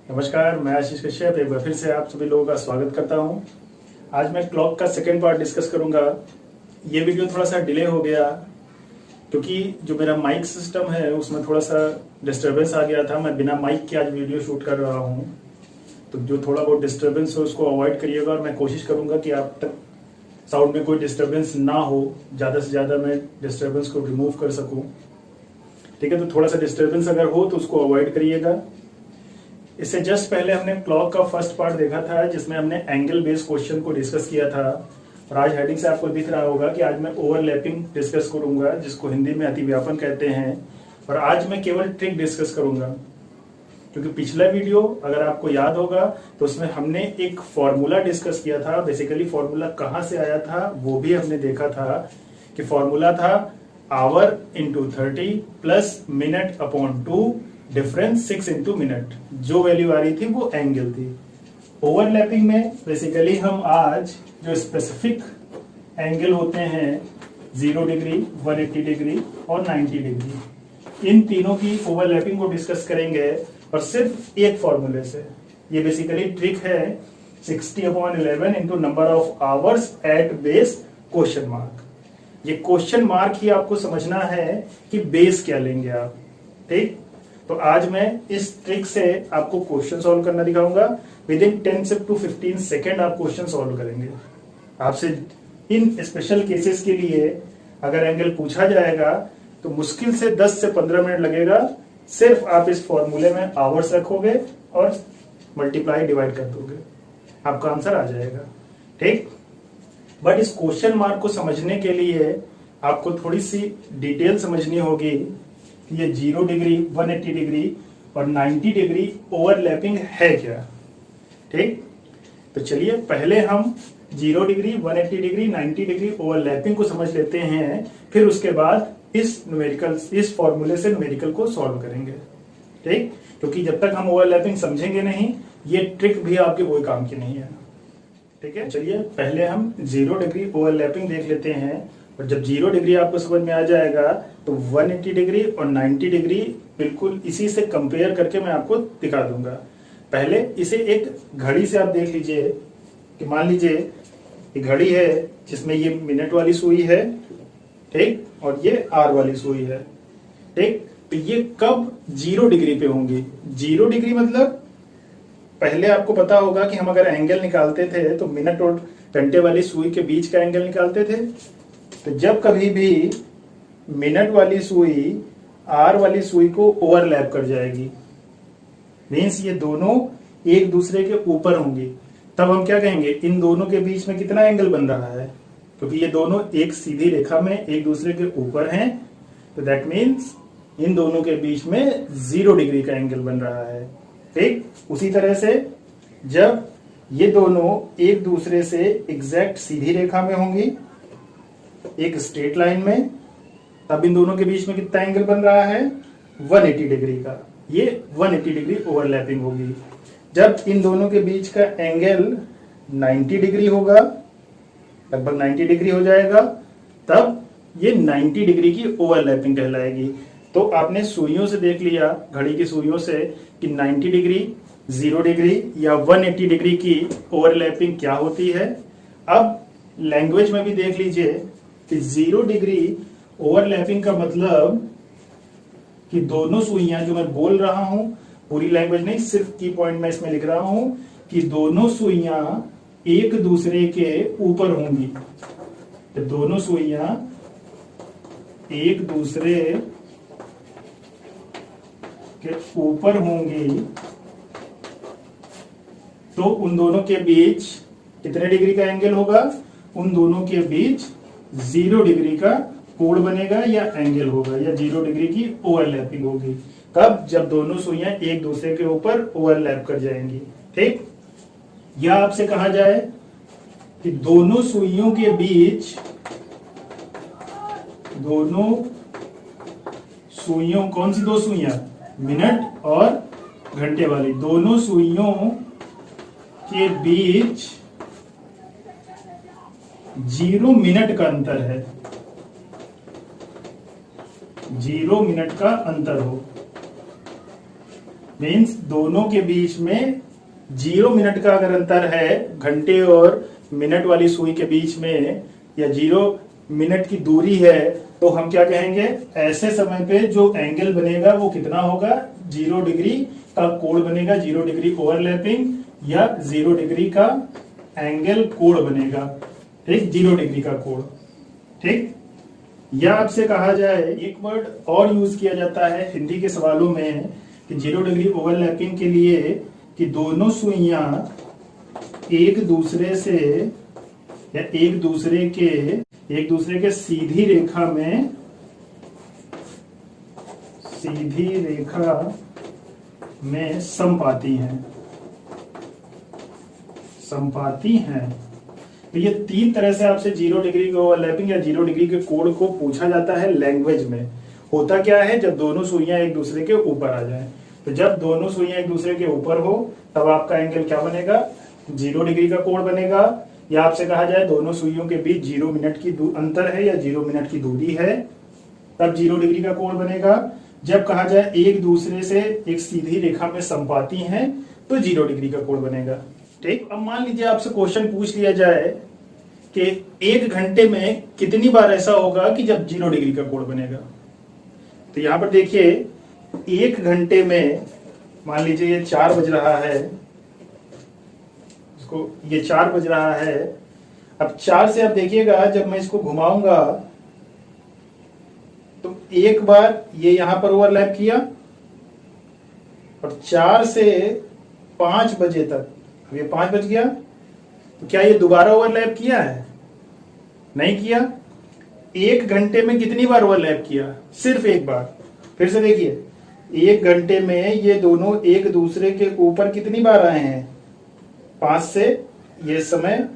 नमस्कार, मैं आशीष कश्यप एक बार फिर से आप सभी लोगों का स्वागत करता हूं। आज मैं क्लॉक का सेकेंड पार्ट डिस्कस करूंगा। ये वीडियो थोड़ा सा डिले हो गया क्योंकि जो मेरा माइक सिस्टम है उसमें थोड़ा सा डिस्टरबेंस आ गया था। मैं बिना माइक के आज वीडियो शूट कर रहा हूं, तो जो थोड़ा बहुत डिस्टरबेंस हो उसको अवॉइड करिएगा और मैं कोशिश करूंगा कि आप तक साउंड में कोई डिस्टरबेंस ना हो। ज़्यादा से ज़्यादा मैं डिस्टरबेंस को रिमूव कर सकूँ। ठीक है, तो थोड़ा सा डिस्टरबेंस अगर हो तो उसको अवॉइड करिएगा। इससे जस्ट पहले हमने क्लॉक का फर्स्ट पार्ट देखा था जिसमें हमने एंगल बेस्ड क्वेश्चन को डिस्कस किया था। और आज हेडिंग से आपको दिख रहा होगा कि आज मैं ओवरलैपिंग डिस्कस करूंगा, जिसको हिंदी में अतिव्यापन कहते हैं। और आज मैं केवल ट्रिक डिस्कस करूंगा क्योंकि पिछला वीडियो अगर आपको याद होगा तो उसमें हमने एक फॉर्मूला डिस्कस किया था। बेसिकली फॉर्मूला कहाँ से आया था वो भी हमने देखा था कि फॉर्मूला था our into 30 plus minute upon 2 difference 6 into minute. जो वैल्यू आ रही थी वो एंगल थी। ओवरलैपिंग में बेसिकली हम आज जो स्पेसिफिक एंगल होते हैं 0 डिग्री, 180 डिग्री और 90 डिग्री, इन तीनों की ओवरलैपिंग को डिस्कस करेंगे और सिर्फ एक फॉर्मूले से। ये बेसिकली ट्रिक है 60/11 into number of hours at base question mark. ये क्वेश्चन मार्क ही आपको समझना है कि बेस क्या लेंगे आप। ठीक, तो आज मैं इस ट्रिक से आपको क्वेश्चन सॉल्व करना दिखाऊंगा। विद इन 10 से 15 सेकेंड आप क्वेश्चन सॉल्व करेंगे। आपसे इन स्पेशल केसेस के लिए अगर एंगल पूछा जाएगा तो मुश्किल से 10 से 15 मिनट लगेगा। सिर्फ आप इस फॉर्मूले में आवर्स रखोगे और मल्टीप्लाई डिवाइड कर दोगे, आपका आंसर आ जाएगा। ठीक, बट इस क्वेश्चन मार्क को समझने के लिए आपको थोड़ी सी डिटेल समझनी होगी। ये 0 डिग्री, 180 डिग्री और 90 डिग्री ओवरलैपिंग है क्या। ठीक, तो चलिए पहले हम 0 डिग्री, 180 डिग्री, 90 डिग्री ओवरलैपिंग को समझ लेते हैं, फिर उसके बाद इस फॉर्मूले से न्यूमेरिकल को सॉल्व करेंगे। ठीक, क्योंकि जब तक हम ओवरलैपिंग समझेंगे नहीं ये ट्रिक भी आपके कोई काम की नहीं है। ठीक है, चलिए पहले हम 0 डिग्री ओवरलैपिंग देख लेते हैं। और जब 0 डिग्री आपको समझ में आ जाएगा तो 180 डिग्री और 90 डिग्री बिल्कुल इसी से कंपेयर करके मैं आपको दिखा दूंगा। पहले इसे एक घड़ी से आप देख लीजिए कि मान लीजिए ये घड़ी है जिसमें ये मिनट वाली सुई है, ठीक, और ये आर वाली सुई है। ठीक, तो ये कब 0 डिग्री पे होंगी। 0 डिग्री मतलब पहले आपको पता होगा कि हम अगर एंगल निकालते थे तो मिनट और घंटे वाली सुई के बीच का एंगल निकालते थे। तो जब कभी भी मिनट वाली सुई आर वाली सुई को ओवरलैप कर जाएगी, मीन्स ये दोनों एक दूसरे के ऊपर होंगी, तब हम क्या कहेंगे, इन दोनों के बीच में कितना एंगल बन रहा है। क्योंकि ये दोनों एक सीधी रेखा में एक दूसरे के ऊपर हैं, तो दैट मीन्स इन दोनों के बीच में 0 डिग्री का एंगल बन रहा है। ठीक, उसी तरह से जब ये दोनों एक दूसरे से एग्जैक्ट सीधी रेखा में होंगी, एक स्ट्रेट लाइन में, तब इन दोनों के बीच में कितना एंगल बन रहा है, 180 डिग्री का। ये 180 डिग्री ओवरलैपिंग होगी। जब इन दोनों के बीच का एंगल 90 डिग्री होगा, लगभग 90 डिग्री हो जाएगा, तब ये 90 डिग्री की ओवरलैपिंग कहलाएगी। तो आपने सुइयों से देख लिया, घड़ी की सुइयों से, कि 90 डिग्री, 0 डिग्री या 180 डिग्री की ओवरलैपिंग क्या होती है। अब लैंग्वेज में भी देख लीजिए कि 0 डिग्री ओवरलैपिंग का मतलब कि दोनों सुइयां, जो मैं बोल रहा हूं पूरी लैंग्वेज नहीं, सिर्फ की पॉइंट मैं इसमें लिख रहा हूं कि दोनों सुइयां एक दूसरे के ऊपर होंगी। तो दोनों सुइयां एक दूसरे के ऊपर होंगी, तो उन दोनों के बीच कितने डिग्री का एंगल होगा, उन दोनों के बीच 0 डिग्री का कोण बनेगा या एंगल होगा, या 0 डिग्री की ओवरलैपिंग होगी। कब, जब दोनों सुइयां एक दूसरे के ऊपर ओवरलैप कर जाएंगी। ठीक, या आपसे कहा जाए कि दोनों सुइयों के बीच, दोनों सुइयों, कौन सी दो सुइयां, मिनट और घंटे वाली, दोनों सुइयों के बीच 0 मिनट का अंतर है, 0 मिनट का अंतर हो। मीन्स दोनों के बीच में 0 मिनट का अगर अंतर है, घंटे और मिनट वाली सुई के बीच में, या 0 मिनट की दूरी है, तो हम क्या कहेंगे, ऐसे समय पे जो एंगल बनेगा वो कितना होगा, 0 डिग्री का कोण बनेगा, 0 डिग्री ओवरलैपिंग या 0 डिग्री का एंगल कोण बनेगा। ठीक, 0 डिग्री का कोण। ठीक, या आपसे कहा जाए, एक वर्ड और यूज किया जाता है हिंदी के सवालों में कि 0 डिग्री ओवरलैपिंग के लिए कि दोनों सुइयां एक दूसरे से या एक दूसरे के सीधी रेखा में समपाती हैं। तो ये 3 तरह से आपसे 0 डिग्री के ओवरलैपिंग या 0 डिग्री के कोण को पूछा जाता है लैंग्वेज में। होता क्या है, जब दोनों सुइयां एक दूसरे के ऊपर आ जाएं, तो जब दोनों सुइयां एक दूसरे के ऊपर हो तब आपका एंगल क्या बनेगा, 0 डिग्री का कोण बनेगा। या आपसे कहा जाए दोनों सुइयों के बीच 0 मिनट की अंतर है या 0 मिनट की दूरी है, तब 0 डिग्री का कोण बनेगा। जब कहा जाए एक दूसरे से एक सीधी रेखा में समपाती हैं, तो 0 डिग्री का कोण बनेगा। ठीक, अब मान लीजिए आपसे क्वेश्चन पूछ लिया जाए कि 1 घंटे में कितनी बार ऐसा होगा कि जब 0 डिग्री का कोण बनेगा। तो यहां पर देखिए, 1 घंटे में मान लीजिए ये 4 बज रहा है, इसको ये 4 बज रहा है। अब 4 से आप देखिएगा, जब मैं इसको घुमाऊंगा तो एक बार ये यहां पर ओवरलैप किया, और 4 से 5 बजे तक, अब ये 5 बज गया, तो क्या ये दोबारा ओवरलैप किया है? नहीं किया। 1 घंटे में कितनी बार ओवरलैप किया? सिर्फ एक बार। फिर से देखिए, 1 घंटे में ये दोनों एक दूसरे के ऊपर कितनी बार आए हैं? 5 से ये समय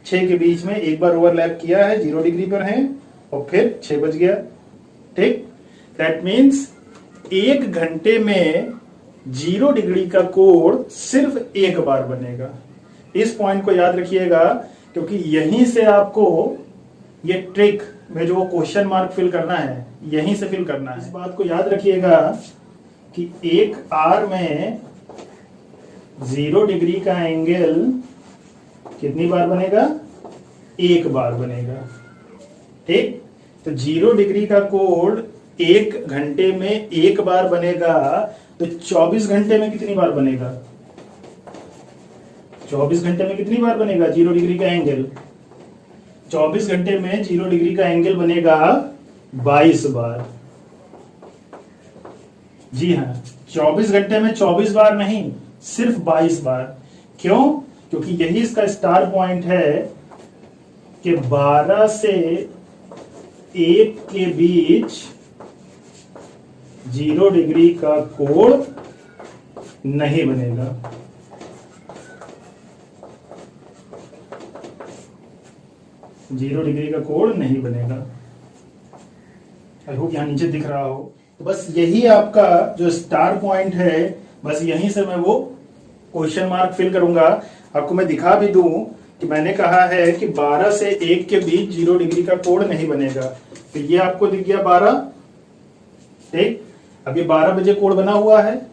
6 के बीच में एक बार ओवरलैप किया है, 0 डिग्री पर है, और फिर 6 बज गया। ठीक, दैट मीन्स 1 घंटे में 0 डिग्री का कोण सिर्फ एक बार बनेगा। इस पॉइंट को याद रखिएगा, क्योंकि यहीं से आपको ये ट्रिक में जो क्वेश्चन मार्क फिल करना है, यहीं से फिल करना है। इस बात को याद रखिएगा कि 1 आर में 0 डिग्री का एंगल कितनी बार बनेगा? एक बार बनेगा। ठीक, तो 0 डिग्री का कोण 1 घंटे में एक बार बनेगा, तो 24 घंटे में कितनी बार बनेगा? 24 घंटे में कितनी बार बनेगा 0 डिग्री का एंगल? 24 घंटे में 0 डिग्री का एंगल बनेगा 22 बार। जी हाँ, 24 घंटे में 24 बार नहीं, सिर्फ 22 बार। क्यों? क्योंकि यही इसका स्टार पॉइंट है कि 12 से 1 के बीच 0 डिग्री का कोण नहीं बनेगा। जीरो डिग्री का कोण नहीं बनेगा। आई होप यहां नीचे दिख रहा हो। तो बस यही आपका जो स्टार पॉइंट है, बस यहीं से मैं वो क्वेश्चन मार्क फिल करूंगा। आपको मैं दिखा भी दूं कि मैंने कहा है कि 12 से 1 के बीच 0 डिग्री का कोण नहीं बनेगा। तो ये आपको दिख गया 12। ठीक, अब ये 12 बजे कोण बना हुआ है।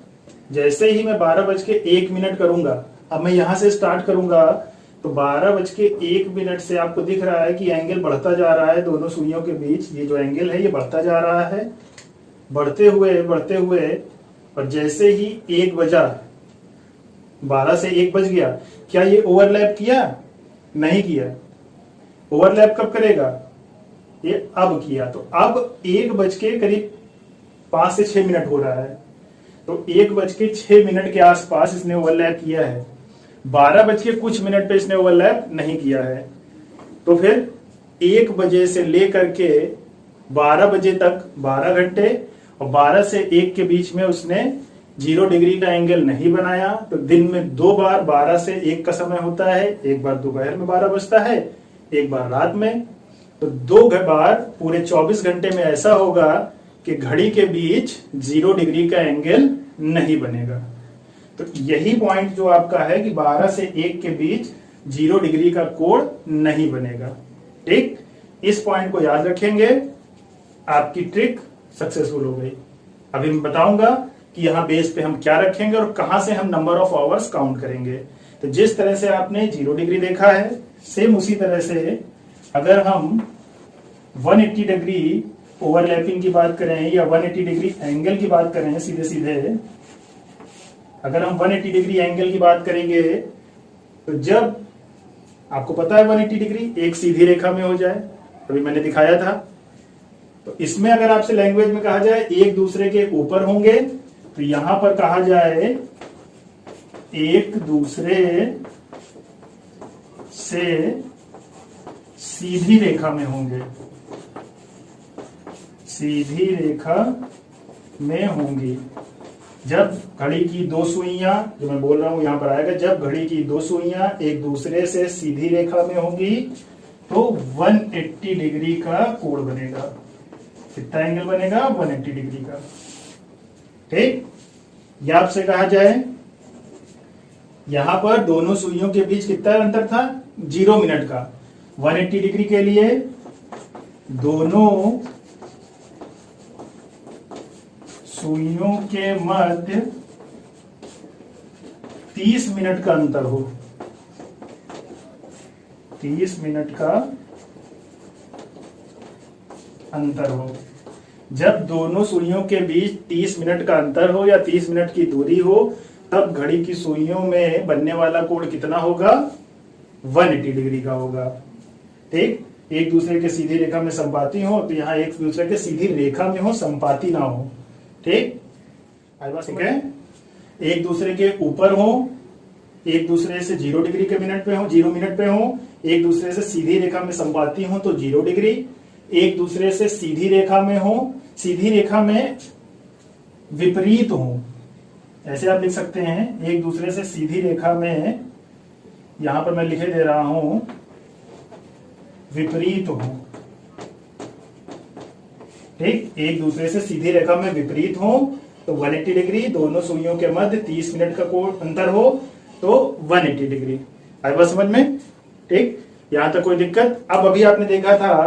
जैसे ही मैं 12:01 करूंगा, अब मैं यहां से स्टार्ट करूंगा, तो 12:01 से आपको दिख रहा है कि एंगल बढ़ता जा रहा है दोनों सुइयों के बीच। ये जो एंगल है ये बढ़ता जा रहा है, बढ़ते हुए, और जैसे ही 1 बजा, 12 से 1 बज गया, क्या ये ओवरलैप किया? नहीं किया। ओवरलैप कब करेगा? ये अब किया। तो अब 1 बज के करीब 5 से 6 मिनट हो रहा है, तो 1:06 के आसपास इसने ओवरलैप किया है। 12 बज के कुछ मिनट पे इसने ओवरलैप नहीं किया है। तो फिर 1 बजे से लेकर के 12 बजे तक 12 घंटे, और 12 से 1 के बीच में उसने 0 डिग्री का एंगल नहीं बनाया। तो दिन में 2 बार 12 से 1 का समय होता है, एक बार दोपहर में 12 बजता है, एक बार रात में। तो 2 बार पूरे 24 घंटे में ऐसा होगा कि घड़ी के बीच 0 डिग्री का एंगल नहीं बनेगा। तो यही पॉइंट जो आपका है कि 12 से 1 के बीच 0 डिग्री का कोण नहीं बनेगा। ठीक, इस पॉइंट को याद रखेंगे, आपकी ट्रिक सक्सेसफुल हो गई। अभी मैं बताऊंगा कि यहाँ बेस पे हम क्या रखेंगे और कहां से हम नंबर ऑफ आवर्स काउंट करेंगे। तो जिस तरह से आपने 0 डिग्री देखा है, सेम उसी तरह से अगर हम 180 डिग्री ओवरलैपिंग की बात करें या 180 डिग्री एंगल की बात करें, सीधे सीधे अगर हम 180 डिग्री एंगल की बात करेंगे तो जब आपको पता है 180 डिग्री एक सीधी रेखा में हो जाए, अभी मैंने दिखाया था, तो इसमें अगर आपसे लैंग्वेज में कहा जाए एक दूसरे के ऊपर होंगे तो यहां पर कहा जाए एक दूसरे से सीधी रेखा में होंगे, सीधी रेखा में होंगी। जब घड़ी की दो सुइयां, जो मैं बोल रहा हूं यहां पर आएगा, जब घड़ी की दो सुइयां एक दूसरे से सीधी रेखा में होंगी तो 180 डिग्री का कोण बनेगा। कितना एंगल बनेगा? 180 डिग्री का। ठीक, या आपसे कहा जाए यहां पर दोनों सुइयों के बीच कितना अंतर था? 0 मिनट का। 180 डिग्री के लिए दोनों सुइयों के मध्य 30 मिनट का अंतर हो, 30 मिनट का अंतर हो। जब दोनों सुइयों के बीच 30 मिनट का अंतर हो या 30 मिनट की दूरी हो, तब घड़ी की सुइयों में बनने वाला कोण कितना होगा? 180 डिग्री का होगा। ठीक, एक दूसरे के सीधी रेखा में संपाती हो तो यहाँ एक दूसरे के सीधी रेखा में हो, संपाती ना हो। ठीक, ठीक है। एक दूसरे के ऊपर हो, एक दूसरे से 0 डिग्री के मिनट पे हो, 0 मिनट पे हो, एक दूसरे से सीधी रेखा में संपाती हो तो 0 डिग्री, एक दूसरे से सीधी रेखा में हो, सीधी रेखा में विपरीत हो, ऐसे आप लिख सकते हैं। एक दूसरे से सीधी रेखा में, यहां पर मैं लिखे दे रहा हूं विपरीत हो। ठीक, एक दूसरे से सीधी रेखा में विपरीत हो तो 180 डिग्री, दोनों सुइयों के मध्य 30 मिनट का कोण अंतर हो तो 180 डिग्री। आई बात समझ में? ठीक, यहां तक कोई दिक्कत? अब अभी आपने देखा था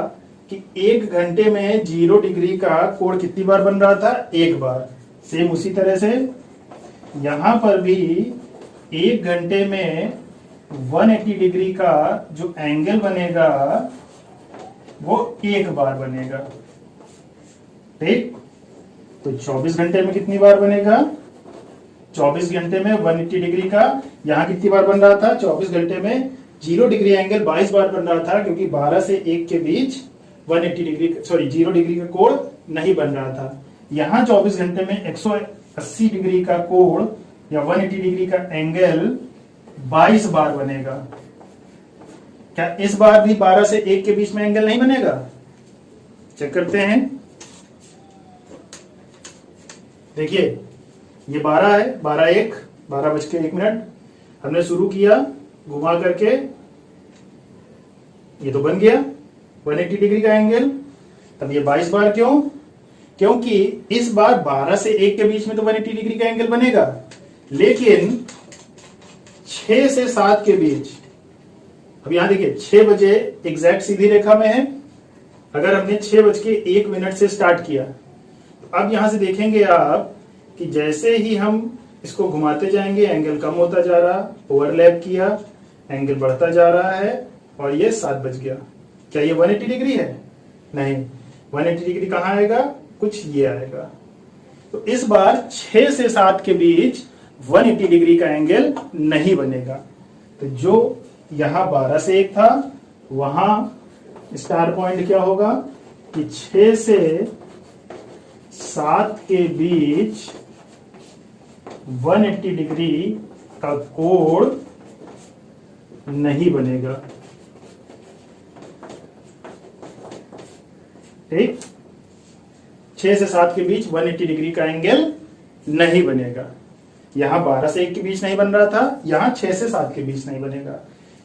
कि 1 घंटे में 0 डिग्री का कोण कितनी बार बन रहा था? 1 बार। सेम उसी तरह से यहां पर भी 1 घंटे में 180 डिग्री का जो एंगल बनेगा वो 1 बार बनेगा। ठीक, तो 24 घंटे में कितनी बार बनेगा? 24 घंटे में 180 डिग्री का यहां कितनी बार बन रहा था? 24 घंटे में 0 डिग्री एंगल 22 बार बन रहा था, क्योंकि 12 से 1 के बीच 180 डिग्री, सॉरी 0 डिग्री का कोण नहीं बन रहा था। यहां 24 घंटे में 180 डिग्री का कोण या 180 डिग्री का एंगल 22 बार बनेगा। क्या इस बार भी 12 से 1 के बीच में एंगल नहीं बनेगा? चेक करते हैं। देखिए, ये 12 है, 12 बज के 1 मिनट हमने शुरू किया घुमा करके, ये तो बन गया 180 डिग्री का एंगल। तब ये 22 बार क्यों? क्योंकि इस बार 12 से 1 के बीच में तो 180 डिग्री का एंगल बनेगा, लेकिन 6 से 7 के बीच, अब यहां देखिए 6 बजे एग्जैक्ट सीधी रेखा में है। अगर हमने 6 बज के 1 मिनट से स्टार्ट किया, तो अब यहां से देखेंगे आप कि जैसे ही हम इसको घुमाते जाएंगे एंगल कम होता जा रहा, ओवरलैप किया, एंगल बढ़ता जा रहा है और ये 7 बज गया। क्या ये 180 डिग्री है? नहीं, 180 डिग्री कहां आएगा? कुछ ये आएगा। तो इस बार 6 से 7 के बीच 180 डिग्री का एंगल नहीं बनेगा। तो जो यहां 12 से 1 था, वहां स्टार पॉइंट क्या होगा कि 6 से 7 के बीच 180 डिग्री का कोण नहीं बनेगा। ठीक, 6 से 7 के बीच 180 डिग्री का एंगल नहीं बनेगा। यहां 12 से 1 के बीच नहीं बन रहा था, यहां 6 से 7 के बीच नहीं बनेगा।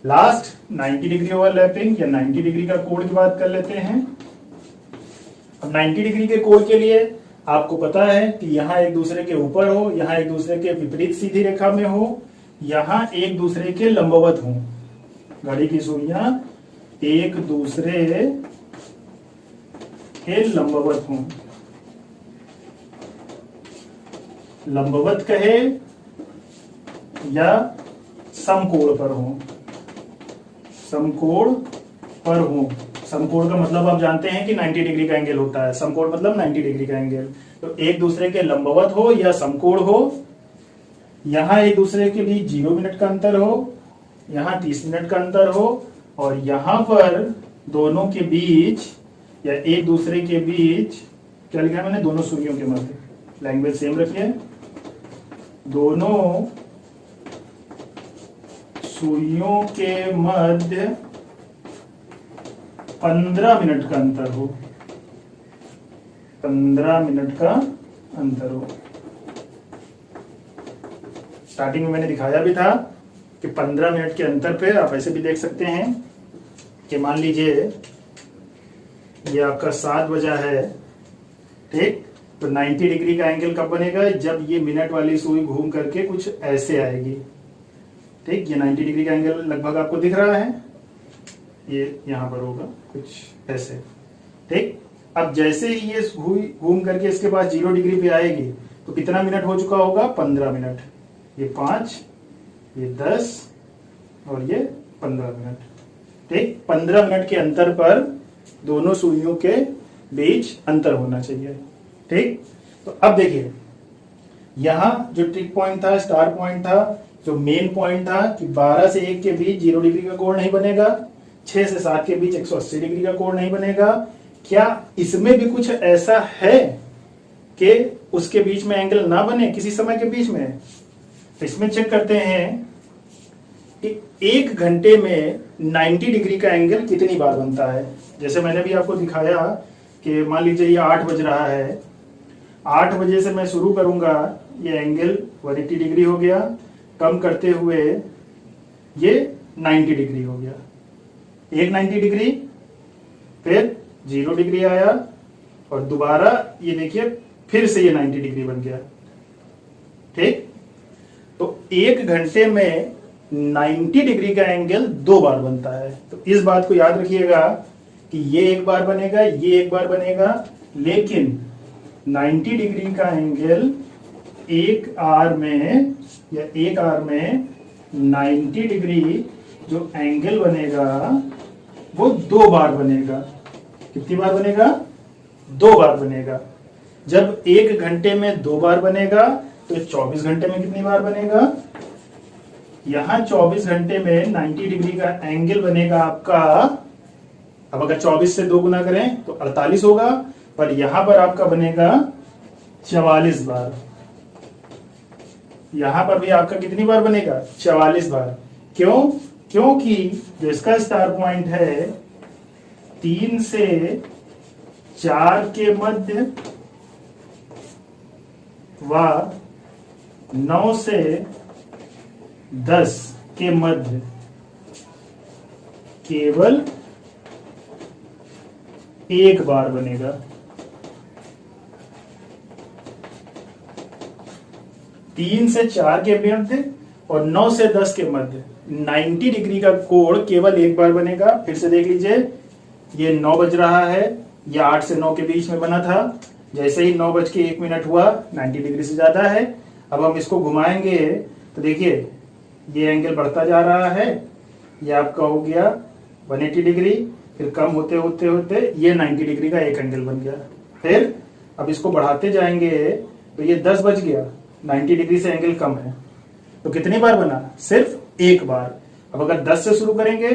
लास्ट 90 डिग्री ओवरलैपिंग या 90 डिग्री का कोण की बात कर लेते हैं। अब 90 डिग्री के कोण के लिए आपको पता है कि यहां एक दूसरे के ऊपर हो, यहां एक दूसरे के विपरीत सीधी रेखा में हो, यहां एक दूसरे के लंबवत हो। घड़ी की सुइयां एक दूसरे के लंबवत हो। लंबवत कहे या समकोण पर हो, समकोण पर हो। समकोण का मतलब आप जानते हैं कि 90 डिग्री का एंगल होता है, समकोण मतलब 90 डिग्री का एंगल। तो एक दूसरे के लंबवत हो या समकोण हो, यहां एक दूसरे के बीच 0 मिनट का अंतर हो, यहां 30 मिनट का अंतर हो, और यहां पर दोनों के बीच या एक दूसरे के बीच क्या लिखा है मैंने, दोनों सुइयों के मध्य, लैंग्वेज सेम रखिए, दोनों सुइयों के मध्य 15 मिनट का अंतर हो, 15 मिनट का अंतर हो। स्टार्टिंग में मैंने दिखाया भी था कि 15 मिनट के अंतर पे आप ऐसे भी देख सकते हैं कि मान लीजिए ये आपका 7 बजा है, ठीक, तो 90 डिग्री का एंगल कब बनेगा, जब ये मिनट वाली सुई घूम करके कुछ ऐसे आएगी, ठीक। ये 90 डिग्री का एंगल लगभग आपको दिख रहा है, ये यहां पर होगा कुछ ऐसे, ठीक। अब जैसे ही ये घूम करके इसके पास 0 डिग्री पे आएगी तो कितना मिनट हो चुका होगा, 15 मिनट। ये 5, ये 10 और ये 15 मिनट, ठीक। 15 मिनट के अंतर पर दोनों सुइयों के बीच अंतर होना चाहिए, ठीक। तो अब देखिए यहां जो ट्रिक पॉइंट था, स्टार पॉइंट था, जो मेन पॉइंट था कि 12 से 1 के बीच 0 डिग्री का कोण नहीं बनेगा, 6 से 7 के बीच 180 डिग्री का कोण नहीं बनेगा। क्या इसमें भी कुछ ऐसा है कि उसके बीच में एंगल ना बने किसी समय के बीच में? तो इसमें चेक करते हैं कि 1 घंटे में 90 डिग्री का एंगल कितनी बार बनता है। जैसे मैंने भी आपको दिखाया कि मान लीजिए ये 8 बज रहा है, 8 बजे से मैं शुरू करूंगा, ये एंगल 180 डिग्री हो गया, कम करते हुए ये 90 डिग्री हो गया, एक 90 डिग्री, फिर 0 डिग्री आया और दोबारा ये देखिए फिर से ये 90 डिग्री बन गया, ठीक। तो 1 घंटे में 90 डिग्री का एंगल 2 बार बनता है। तो इस बात को याद रखिएगा कि ये एक बार बनेगा, ये एक बार बनेगा, लेकिन 90 डिग्री का एंगल एक आर में या एक आर में 90 डिग्री जो एंगल बनेगा वो 2 बार बनेगा। कितनी बार बनेगा? 2 बार बनेगा। जब 1 घंटे में 2 बार बनेगा तो 24 घंटे में कितनी बार बनेगा? यहां 24 घंटे में 90 डिग्री का एंगल बनेगा आपका, अब अगर 24 से 2 गुना करें तो 48 होगा, पर यहां पर आपका बनेगा 44 बार। यहां पर भी आपका कितनी बार बनेगा? 44 बार। क्यों? क्योंकि जो इसका स्टार पॉइंट है 3 से 4 के मध्य व 9 से 10 के मध्य केवल एक बार बनेगा। 3 से 4 के मध्य और 9 से 10 के मध्य 90 डिग्री का कोण केवल एक बार बनेगा। फिर से देख लीजिए, ये 9 बज रहा है, ये 8 से 9 के बीच में बना था। जैसे ही 9 बज के 1 मिनट हुआ, 90 डिग्री से ज्यादा है। अब हम इसको घुमाएंगे तो देखिए ये एंगल बढ़ता जा रहा है, ये आपका हो गया 180 डिग्री, फिर कम होते होते होते ये 90 डिग्री का एक एंगल बन गया। फिर अब इसको बढ़ाते जाएंगे तो ये 10 बज गया, 90 डिग्री से एंगल कम है, तो कितनी बार बना? सिर्फ एक बार। अब अगर 10 से शुरू करेंगे,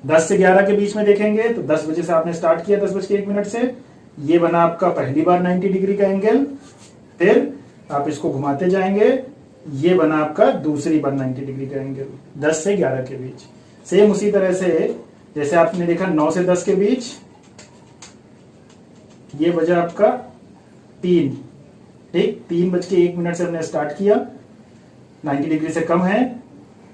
10 से 11 के बीच में देखेंगे तो 10 बजे से आपने स्टार्ट किया, 10 बज के 1 मिनट से, ये बना आपका पहली बार 90 डिग्री का एंगल। फिर आप इसको घुमाते जाएंगे, ये बना आपका दूसरी बार 90 डिग्री का एंगल 10 से 11 के बीच। सेम उसी तरह से जैसे आपने देखा 9 से 10 के बीच, ये बजा आपका 3, ठीक, 3 बज के 1 मिनट से हमने स्टार्ट किया, 90 डिग्री से कम है,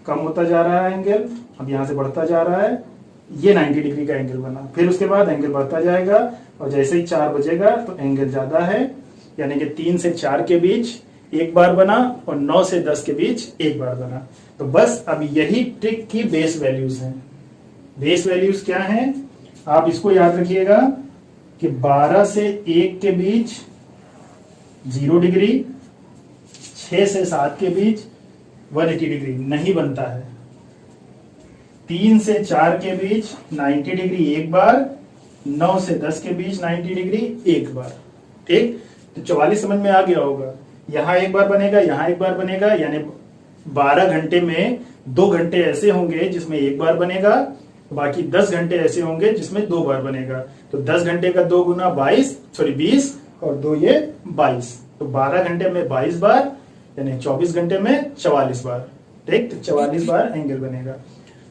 कम होता जा रहा है एंगल, अब यहां से बढ़ता जा रहा है, ये 90 डिग्री का एंगल बना। फिर उसके बाद एंगल बढ़ता जाएगा और जैसे ही 4 बजेगा तो एंगल ज्यादा है, यानी कि 3 से 4 के बीच एक बार बना और 9 से 10 के बीच एक बार बना। तो बस अब यही ट्रिक की बेस वैल्यूज हैं। बेस वैल्यूज क्या हैं? आप इसको याद रखिएगा कि 12 से 1 के बीच 0 डिग्री, 6 से 7 के बीच 180 डिग्री नहीं बनता है। 3 से 4 के बीच 90 डिग्री एक बार, 9 से 10 के बीच 90 डिग्री एक बार। ठीक, तो 44 समझ में आ गया होगा। यहां एक बार बनेगा, यहां एक बार बनेगा, यानी 12 घंटे में 2 घंटे ऐसे होंगे जिसमें एक बार बनेगा, बाकी 10 घंटे ऐसे होंगे जिसमें 2 बार बनेगा। तो 10 घंटे का 2 गुना 20 और 2 ये 22, तो 12 घंटे में 22 बार यानी 24 घंटे में 44 बार। ठीक, तो 44 बार एंगल बनेगा।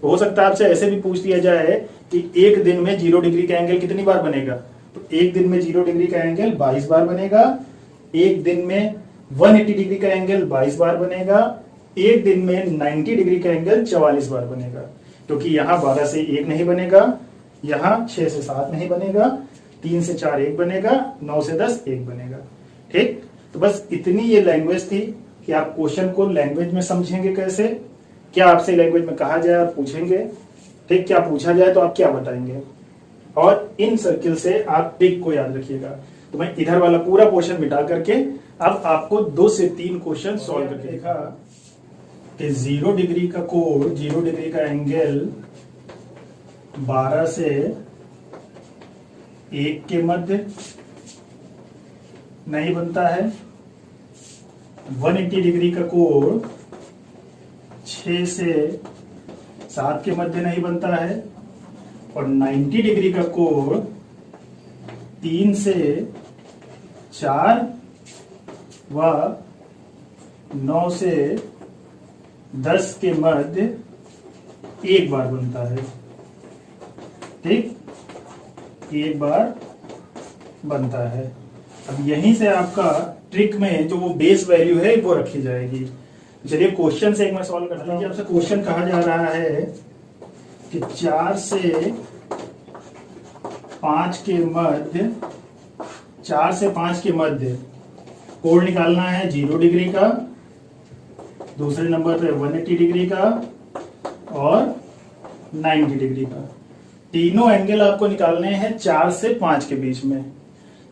तो हो सकता है आपसे ऐसे भी पूछ लिया जाए कि एक दिन में 0 डिग्री का एंगल कितनी बार बनेगा, तो एक दिन में 0 डिग्री का एंगल 22 बार बनेगा। एक दिन में 180 डिग्री का एंगल 22 बार बनेगा। एक दिन में 90 डिग्री का एंगल 44 बार बनेगा, क्योंकि यहाँ 12 से 1 नहीं बनेगा, यहाँ 6 से 7 नहीं बनेगा, 3 से 4 1 बनेगा, 9 से 10 1 बनेगा। ठीक, तो बस इतनी ये लैंग्वेज थी कि आप क्वेश्चन को लैंग्वेज में समझेंगे कैसे, क्या आपसे लैंग्वेज में कहा जाए आप पूछेंगे, ठीक, क्या पूछा जाए तो आप क्या बताएंगे, और इन सर्किल से आप ट्रिक को याद रखिएगा। तो मैं इधर वाला पूरा पोर्शन मिटा करके अब आपको 2 से 3 क्वेश्चन सॉल्व करके देखा कि 0 डिग्री का कोण, 0 डिग्री का एंगल 12 से 1 के मध्य नहीं बनता है। 180 डिग्री का कोण 6 से 7 के मध्य नहीं बनता है, और 90 डिग्री का कोण 3 से 4 व 9 से 10 के मध्य एक बार बनता है। ठीक, एक बार बनता है। अब यहीं से आपका ट्रिक में जो वो बेस वैल्यू है वो रखी जाएगी। चलिए क्वेश्चन से एक मैं सॉल्व करता हूं। आपसे क्वेश्चन कहा जा रहा है कि 4 से 5 के मध्य, 4 से 5 के मध्य कोण निकालना है 0 डिग्री का, दूसरे नंबर पे 180 डिग्री का और 90 डिग्री का। तीनों एंगल आपको निकालने हैं 4 से 5 के बीच में।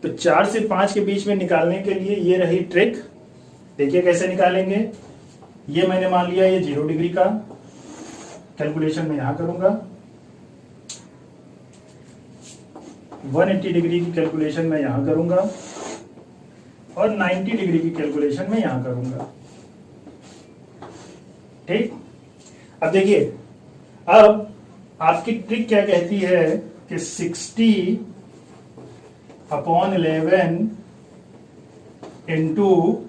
तो 4 से 5 के बीच में निकालने के लिए ये रही ट्रिक। देखिए कैसे निकालेंगे। ये मैंने मान लिया ये 0 डिग्री का, कैलकुलेशन में यहां करूंगा। 180 डिग्री की कैलकुलेशन में यहां करूंगा और 90 डिग्री की कैलकुलेशन में यहां करूंगा। ठीक, अब देखिए, अब आपकी ट्रिक क्या कहती है कि 60/11 into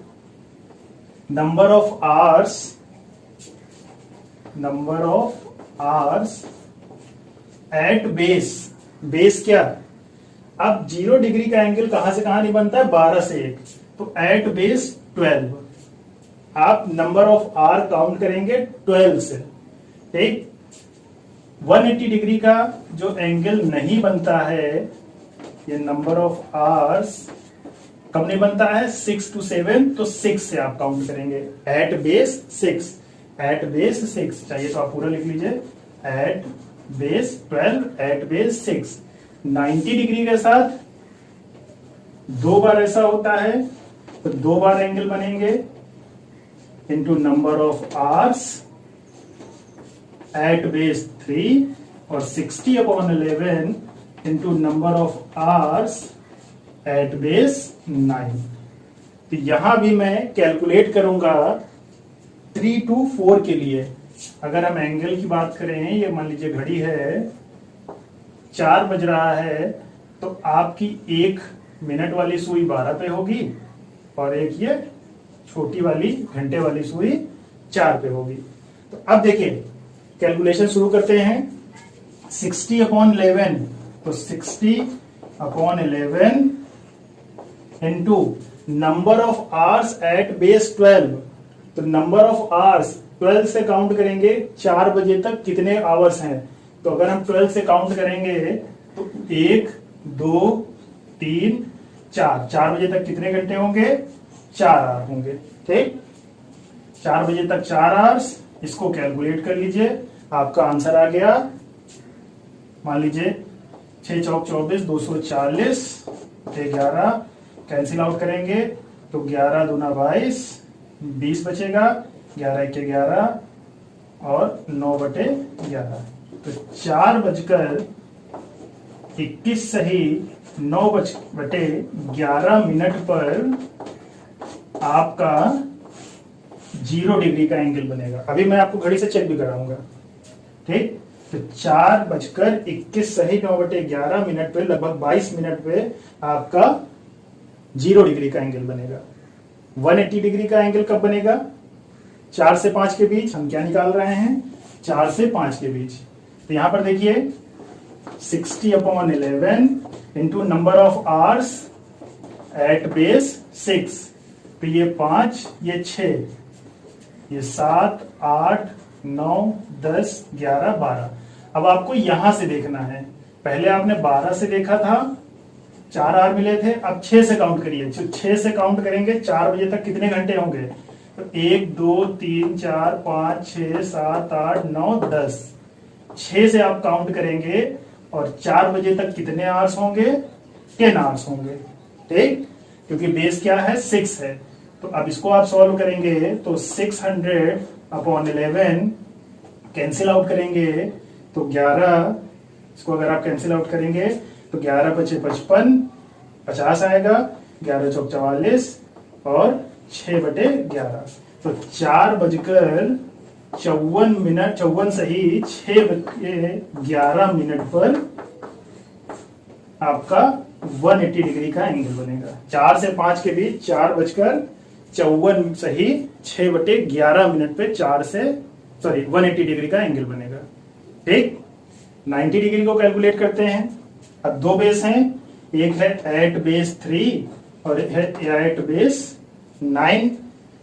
number of hours at base. Base क्या, अब 0 डिग्री का एंगल कहां से कहां नहीं बनता है, 12 से 1, तो एट बेस 12। आप नंबर ऑफ आर काउंट करेंगे 12 से। ठीक, 180 डिग्री का जो एंगल नहीं बनता है, ये नंबर ऑफ आवर्स कब नहीं बनता है, 6 to 7, तो 6 से आप काउंट करेंगे। एट बेस 6, एट बेस 6 चाहिए तो आप पूरा लिख लीजिए। At base 12, at base 6। 90 degree के साथ 2 बार ऐसा होता है, तो 2 बार एंगल बनेंगे into number of hours at base 3, और 60/11 into number of hours at base 9। तो यहां भी मैं कैलकुलेट करूंगा 3 to 4 के लिए। अगर हम एंगल की बात करें, ये मान लीजिए घड़ी है, 4 बज रहा है, तो आपकी 1 मिनट वाली सुई 12 पे होगी और एक ये छोटी वाली घंटे वाली सुई 4 पे होगी। तो अब देखिए कैलकुलेशन शुरू करते हैं। 60/11, तो 60/11 into number of hours at base 12। तो नंबर ऑफ आवर्स 12 से काउंट करेंगे 4 बजे तक कितने आवर्स हैं। तो अगर हम 12 से काउंट करेंगे तो 1 2 3 4, 4 बजे तक कितने घंटे होंगे, 4 आवर होंगे। ठीक, 4 बजे तक 4 आवर्स, इसको कैलकुलेट कर लीजिए, आपका आंसर आ गया। मान लीजिए 6 चौक 24, 240, 11 कैंसिल आउट करेंगे तो 11 दूना 22, 20 बचेगा, 11 के 11 और 9/11। तो 4:21 सही 9/11 मिनट पर आपका 0 डिग्री का एंगल बनेगा। अभी मैं आपको घड़ी से चेक भी कराऊंगा, ठीक। तो 4:21 सही 9/11 मिनट पे, लगभग 22 मिनट पे आपका 0 डिग्री का एंगल बनेगा। 180 डिग्री का एंगल कब बनेगा? 4 से 5 के बीच। हम क्या निकाल रहे हैं? 4 से 5 के बीच। तो यहां पर देखिए 60/11 into number of hours at base 6। तो ये 5, ये 6, ये 7, 8, 9, 10, 11, 12। अब आपको यहां से देखना है। पहले आपने 12 से देखा था, 4 आवर मिले थे। अब 6 से काउंट करिए। 6 से काउंट करेंगे 4 बजे तक कितने घंटे होंगे? तो 1 2 3 4 5 6 7 8 9 10। 6 से आप काउंट करेंगे और 4 बजे तक कितने आवर्स होंगे? 10 आवर्स होंगे, ठीक। क्योंकि बेस क्या है? 6 है। तो अब इसको आप सॉल्व करेंगे तो 600/11 कैंसिल आउट करेंगे तो 11। इसको अगर आप कैंसिल आउट करेंगे तो 11 बचे 55, 50 आएगा। 11 चौक 44 और 6/11। तो 4:54 54 सही 6:11 मिनट पर आपका 180 डिग्री का एंगल बनेगा। 4 से 5 के बीच 4:54 सही 6/11 मिनट पे 180 डिग्री का एंगल बनेगा, ठीक। 90 डिग्री को कैलकुलेट करते हैं। अब 2 बेस हैं, एक है एट बेस 3 और है एट बेस 9।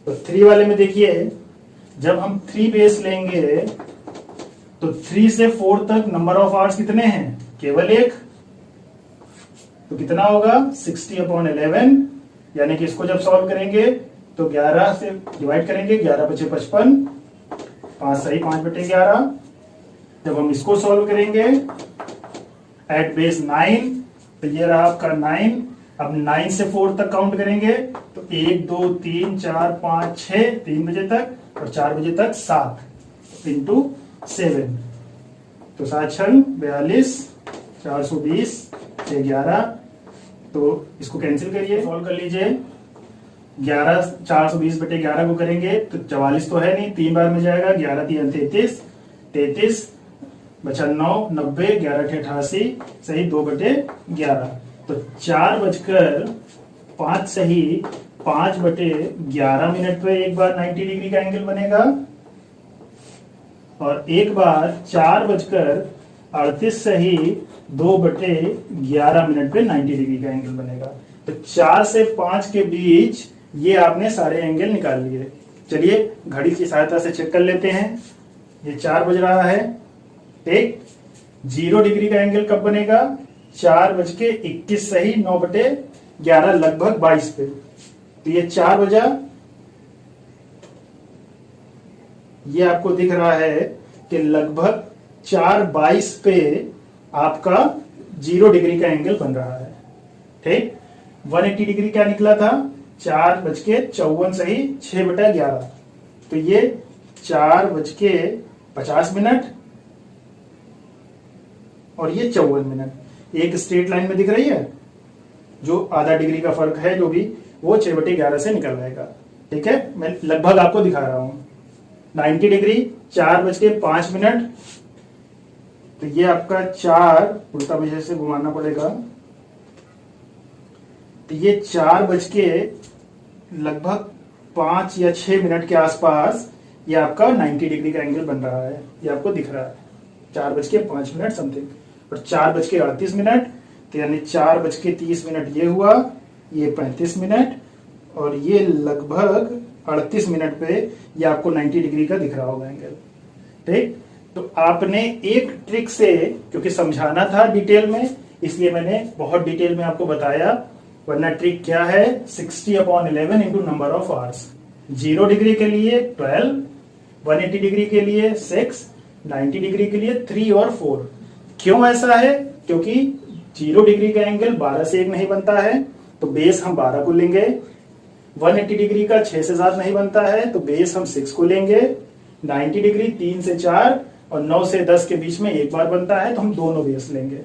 तो 3 वाले में देखिए, जब हम 3 बेस लेंगे तो 3 से 4 तक नंबर ऑफ आवर्स कितने हैं? केवल 1। तो कितना होगा? 60/11। यानी कि इसको जब सॉल्व करेंगे तो 11 से डिवाइड करेंगे, 11 बचे 55, 5 सही 5/11। जब हम इसको सॉल्व करेंगे एट बेस 9, तो ये रहा आपका 9। अब 9 से 4 तक काउंट करेंगे तो 1 2 3 4 5 6, 3 बजे तक और 4 बजे तक 7 इंटू 7। तो 7 6 42, 420 से 11। तो इसको कैंसिल करिए, सॉल्व कर लीजिए। 420/11 को करेंगे तो 44 तो है नहीं, 3 बार में जाएगा। 11 3 33, 33 बचा 9 90, 11 88 सही 2/11। तो 4:05 सही 5/11 मिनट पे एक बार 90 डिग्री का एंगल बनेगा और एक बार 4:38 सही 2/11 मिनट पे 90 डिग्री का एंगल बनेगा। तो 4 से 5 के बीच ये आपने सारे एंगल निकाल लिए। चलिए घड़ी की सहायता से चेक कर लेते हैं। ये 4 बज रहा है, ठीक। 0 डिग्री का एंगल कब बनेगा? 4:21 सही 9/11 लगभग 22 पे। तो ये 4 बजा, ये आपको दिख रहा है कि लगभग 4:22 पे आपका 0 डिग्री का एंगल बन रहा है, ठीक। 180 डिग्री क्या निकला था? 4:54 सही 6/11। तो ये 4:50 मिनट और ये 54 मिनट एक स्ट्रेट लाइन में दिख रही है। जो आधा डिग्री का फर्क है जो भी, वो 6/11 से निकल जाएगा, ठीक है। मैं लगभग आपको दिखा रहा हूं। 90 डिग्री 4:05 मिनट। तो ये आपका 4 उल्टा वजह से घुमाना पड़ेगा। तो ये 4 लगभग 5 या 6 मिनट के आसपास ये आपका 90 डिग्री का एंगल बन रहा है। ये आपको दिख रहा है 4:05 मिनट समथिंग। और 4:38 मिनट, तो यानी 4:30 मिनट ये हुआ, ये 35 मिनट और ये लगभग 38 मिनट पे ये आपको 90 डिग्री का दिख रहा होगा एंगल, ठीक। तो आपने एक ट्रिक से, क्योंकि समझाना था डिटेल में, इसलिए मैंने बहुत डिटेल में आपको बताया। वरना ट्रिक क्या है? 60/11 into number of hours. 0 degree के लिए 12, 180 डिग्री के लिए 6, 90 डिग्री के लिए 3 और 4। क्यों ऐसा है? क्योंकि 0 डिग्री का एंगल 12 से 1 नहीं बनता है। तो बेस हम 12 को लेंगे, 180 डिग्री का 6 से 7 नहीं बनता है, तो बेस हम 6 को लेंगे। 90 डिग्री 3 से 4 और 9 से 10 के बीच में एक बार बनता है, तो हम दोनों बेस लेंगे।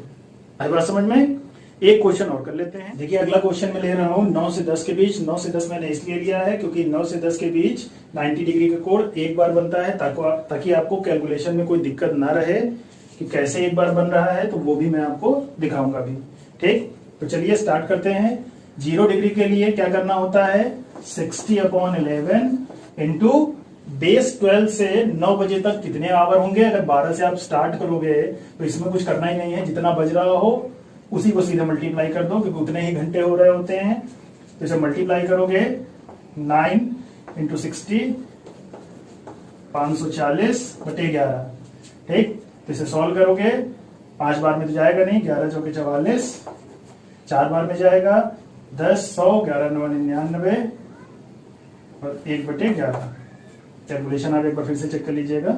आई बात समझ में? एक क्वेश्चन और कर लेते हैं। देखिए अगला क्वेश्चन मैं ले रहा हूँ 9 से 10 के बीच। 9 से 10 मैंने इसलिए लिया है क्योंकि 9 से 10 के बीच 90 डिग्री का कोण एक बार बनता है, ताकि आपको कैलकुलेशन में कोई दिक्कत ना रहे कि कैसे एक बार बन रहा है, तो वो भी मैं आपको दिखाऊंगा भी। ठीक, तो चलिए स्टार्ट करते हैं। 0 डिग्री के लिए क्या करना होता है, 60/11 इंटू बेस 12 से 9 बजे तक कितने आवर होंगे। अगर 12 से आप स्टार्ट करोगे तो इसमें कुछ करना ही नहीं है, जितना बज रहा हो उसी को सीधे मल्टीप्लाई कर दो, क्योंकि उतने ही घंटे हो रहे होते हैं। तो इसे मल्टीप्लाई करोगे 9 इंटू 60 540/11। ठीक, तो इसे सॉल्व करोगे 5 बार में तो जाएगा नहीं, 11 चौके 44, 4 बार में जाएगा 10 100 11 9 99 और 1/11। कैलकुलेशन आप एक बार फिर से चेक कर लीजिएगा।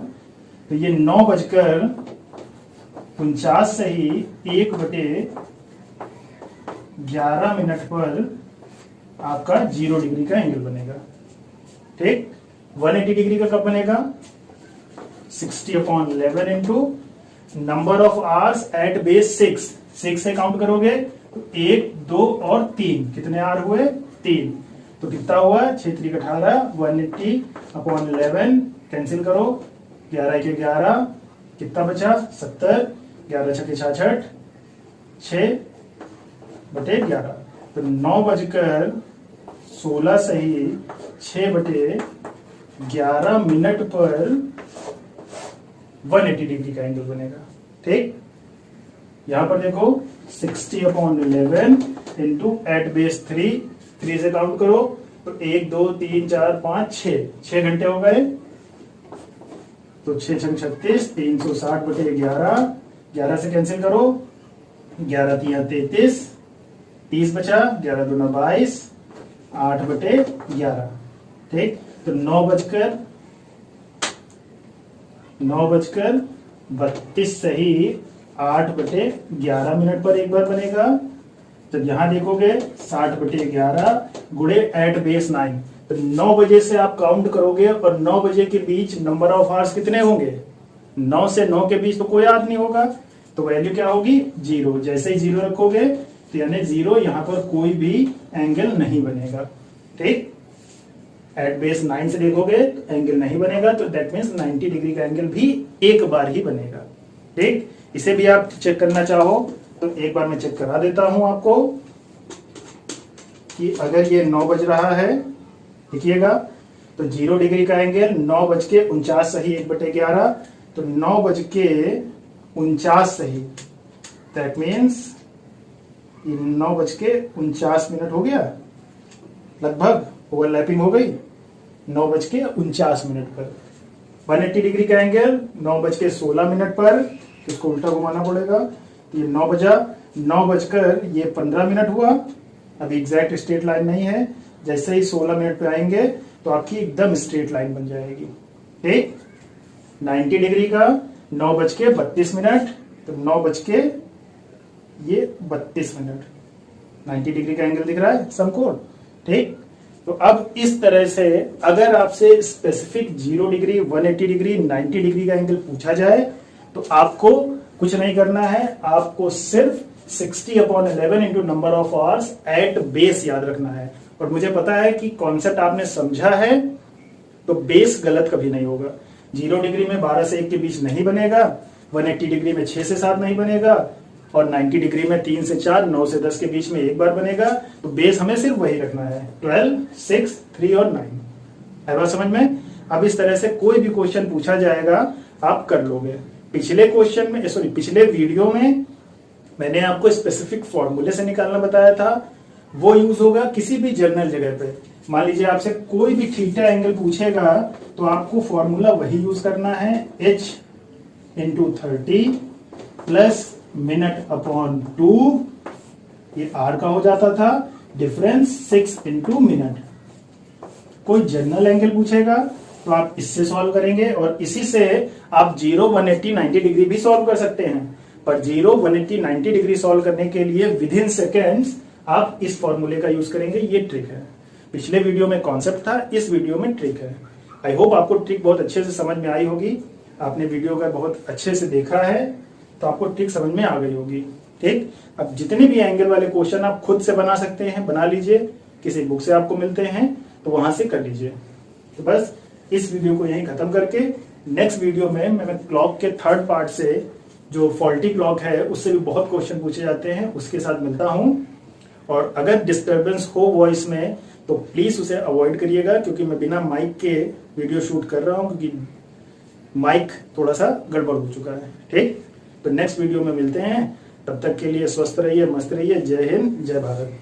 तो ये 9:49 से ही 1/11 पर आपका 0 डिग्री का एंगल बनेगा। ठीक, 180 डिग्री का कब बनेगा, 60/11 into number of hours at base 6 से काउंट करोगे तो 1 2 और 3, कितने आर हुए, 3। तो कितना हुआ, 6 3 18, 180/11 कैंसिल करो, 11 के 11, कितना बचा 70, 11 छके 66, 6/11। तो 9:16 से ही 6/11 पर 180 डिग्री का एंगल बनेगा। ठीक, यहां पर देखो 60/11 इंटू एट बेस 3 से काउंट करो तो 1 2 3 4 5 6 घंटे हो गए। तो 6 6 36, 360/11, 11 से कैंसिल करो, 11 3 33, 30 बचा, 11 2 22, 8/11। ठीक, तो 9:32 से ही 8/11 पर एक बार बनेगा। तो यहां देखोगे 60/11 गुणे एट बेस 9। तो 9 बजे से आप काउंट करोगे और 9 बजे के बीच नंबर ऑफ आवर्स कितने होंगे, 9 से 9 के बीच तो कोई आवर नहीं होगा, तो वैल्यू क्या होगी, 0। जैसे ही 0 रखोगे तो यानी 0, यहां पर कोई भी एंगल नहीं बनेगा। ठीक, एट बेस 9 से देखोगे तो एंगल नहीं बनेगा, तो दैट मीन्स 90 डिग्री का एंगल भी एक बार ही बनेगा। ठीक, इसे भी आप चेक करना चाहो तो एक बार मैं चेक करा देता हूं आपको कि अगर ये 9 बज रहा है, देखिएगा, तो 0 डिग्री का एंगल 9:49 सही 1/11, तो 9:49 सही, दैट मीन्स 9:49 हो गया, लगभग ओवरलैपिंग हो गई। 9:49 पर 180 डिग्री का एंगल 9:16 पर, तो इसको उल्टा घुमाना पड़ेगा। ये 9 बजा, 9:15 हुआ। अभी एग्जैक्ट स्ट्रेट लाइन नहीं है, जैसे ही 16 मिनट पे आएंगे तो आपकी एकदम स्ट्रेट लाइन बन जाएगी। ठीक, 90 डिग्री का 9:32, तो 9:32, 90 डिग्री का एंगल दिख रहा है समकोण। ठीक, तो अब इस तरह से अगर आपसे स्पेसिफिक 0 डिग्री 180 डिग्री 90 डिग्री का एंगल पूछा जाए तो आपको कुछ नहीं करना है, आपको सिर्फ 60/11 into number of hours at base याद रखना है। और मुझे पता है कि कॉन्सेप्ट आपने समझा है, तो बेस गलत कभी नहीं होगा। 0 डिग्री में 12 से 1 के बीच नहीं बनेगा, 180 डिग्री में 6 से 7 नहीं बनेगा, और 90 डिग्री में 3 से 4, 9 से 10 के बीच में एक बार बनेगा। तो बेस हमें सिर्फ वही रखना है, 12, 6, 3 और 9। है बात समझ में? अब इस तरह से कोई भी क्वेश्चन पूछा जाएगा आप कर लोगे। पिछले वीडियो में मैंने आपको स्पेसिफिक फॉर्मूले से निकालना बताया था, वो यूज होगा किसी भी जर्नल जगह पे। मान लीजिए आपसे कोई भी थीटा एंगल पूछेगा तो आपको फॉर्मूला वही यूज करना है, h/30 प्लस minute/2, ये r का हो जाता था, डिफरेंस 6 मिनट। कोई जनरल एंगल पूछेगा तो आप इससे सॉल्व करेंगे, और इसी से आप 0 180 90 डिग्री भी सॉल्व कर सकते हैं। पर 0 180 90 डिग्री सॉल्व करने के लिए विद इन सेकेंड्स आप इस फॉर्मूले का यूज करेंगे, ये ट्रिक है। पिछले वीडियो में कॉन्सेप्ट था, इस वीडियो में ट्रिक है। आई होप आपको ट्रिक बहुत अच्छे से समझ में आई होगी। आपने वीडियो का बहुत अच्छे से देखा है तो आपको ट्रिक समझ में आ गई होगी। ठीक, अब जितने भी एंगल वाले क्वेश्चन आप खुद से बना सकते हैं, बना लीजिए। किसी बुक से आपको मिलते हैं तो वहां से कर लीजिए। तो बस इस वीडियो को यहीं खत्म करके नेक्स्ट वीडियो में मैं क्लॉक के थर्ड पार्ट से, जो फॉल्टी क्लॉक है उससे भी बहुत क्वेश्चन पूछे जाते हैं, उसके साथ मिलता हूं। और अगर डिस्टर्बेंस हो वॉइस में तो प्लीज उसे अवॉइड करिएगा, क्योंकि मैं बिना माइक के वीडियो शूट कर रहा हूं, क्योंकि माइक थोड़ा सा गड़बड़ हो चुका है। ठीक, तो नेक्स्ट वीडियो में मिलते हैं। तब तक के लिए स्वस्थ रहिए, मस्त रहिए। जय हिंद, जय भारत।